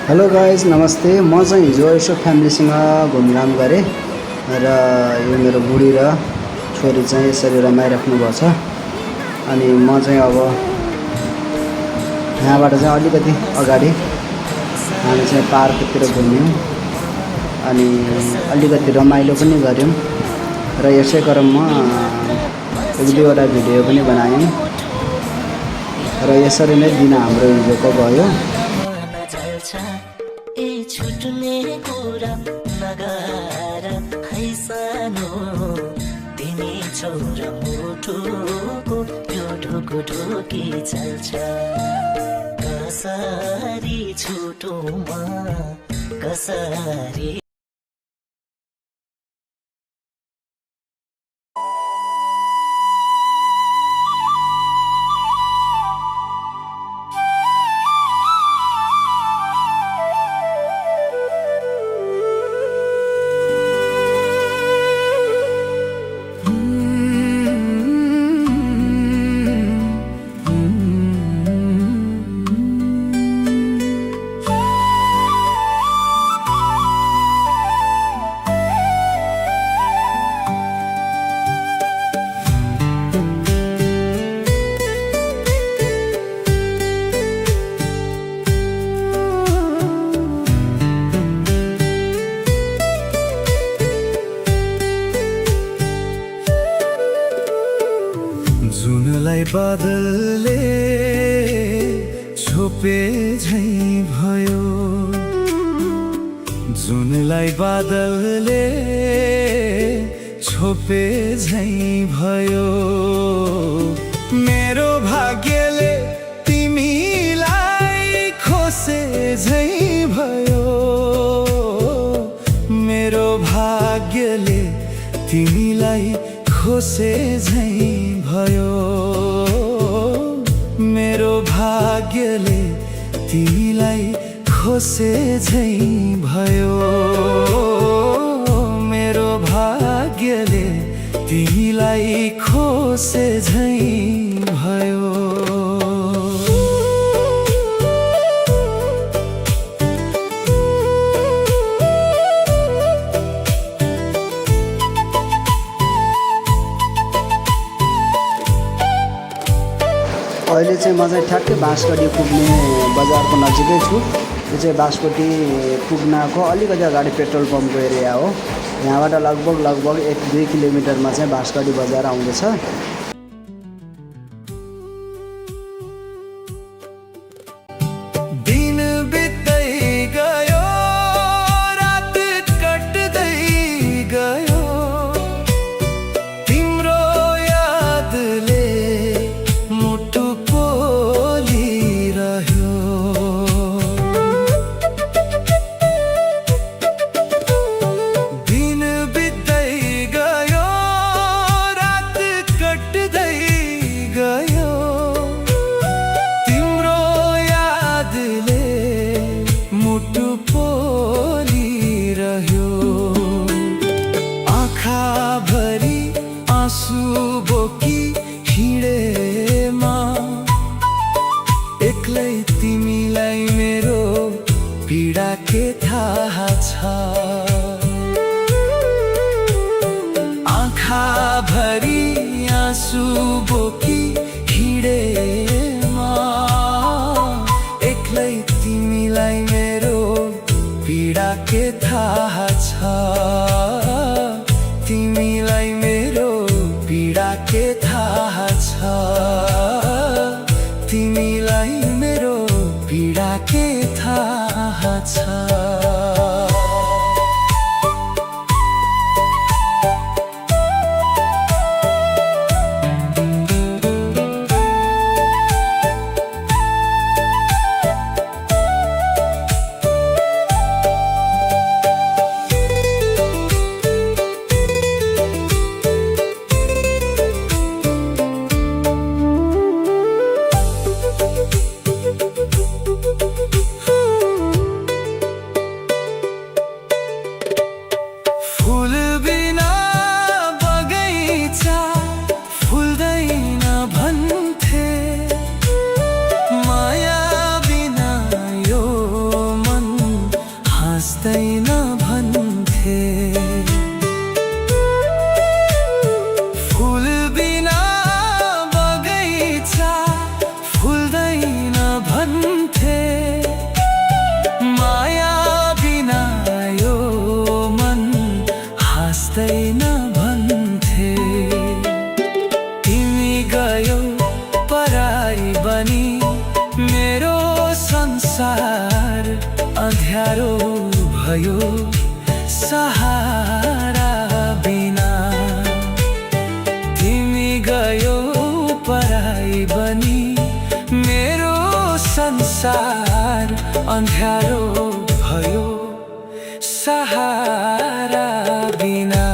Hello guys नमस्ते। म चाहिँ हिजो यसो फ्यामिलीसँग घुमघाम गरेँ र यो मेरो बुढी र छोरी चाहिँ यसरी रमाइराख्नु भएको छ। अनि म चाहिँ अब यहाँबाट चाहिँ अलिकति अगाडि हामी चाहिँ पार्कतिर घुम्यौँ अनि अलिकति रमाइलो पनि गऱ्यौँ र यसै क्रममा एक दुईवटा भिडियो पनि बनायौँ र यसरी नै दिन हाम्रो हिजोको गयो। छुट्ने कुरा नगर है सानो तिमी छोरा मुटुको त्यो ढोको ढोकी चल्छ कसरी छुटुमा कसरी जुनलाई बादलले छोपे झै भयो, जुनलाई बादलले छोपे झै भयो। मेरो भाग्यले तिमीलाई खोसे झै भयो, मेरो भाग्यले तिमीलाई खोसे झै भयो, मेरो भाग्यले तिमीलाई खोसे झै भयो, मेरो भाग्यले तिमीलाई खोसे झै भयो। अहिले चाहिँ म चाहिँ ठ्याक्कै बाँसगढी पुग्ने बजारको नजिकै छु। यो चाहिँ बाँसगढी पुग्नको अलिकति अगाडि पेट्रोल पम्पको एरिया हो। यहाँबाट लगभग 1-2 किलोमिटरमा चाहिँ बाँसगढी बजार आउँदछ। दिन बित्दै गयो, रात कट्दै गयो, तिम्रो यादले मुटु पोलिरह्यो। दिन बित्दै गयो, रात कट्दै गयो, तिम्रो यादले मुटु पोलिरह्यो। आँखाभरि आँसु बोकी हिँडेमा एक्लै तिमीलाई मेरो पीडा के थाहा छ। आँखाभरि आँसु बोकी हिँडेमा एक्लै तिमीलाई मेरो पीडा के थाहा छ, तिमीलाई मेरो पीडा के थाहा छ, तिमीलाई मेरो पीडा के थाहा छ। संसार अँध्यारो भयो सहारा बिना तिमी गयो पराई बनी मेरो संसार अँध्यारो भयो सहारा बिना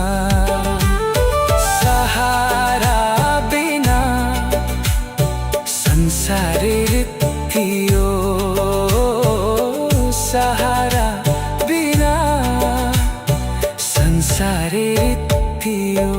सहारा बिना संसारै थियो सहारा बिना संसारै थियो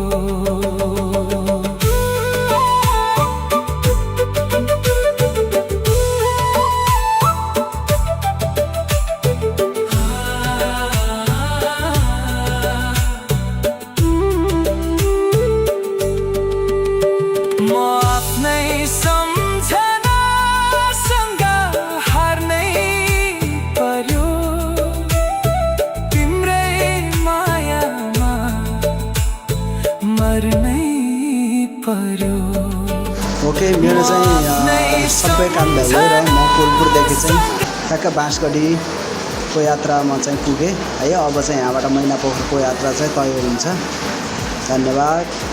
ओके मेरो चाहिँ सबै काम भयो र म कोलपुरदेखि चाहिँ ठ्याक्क बाँसगढीको यात्रामा चाहिँ पुगेँ है। अब चाहिँ यहाँबाट मैनापोखरको यात्रा चाहिँ तय हुन्छ। धन्यवाद।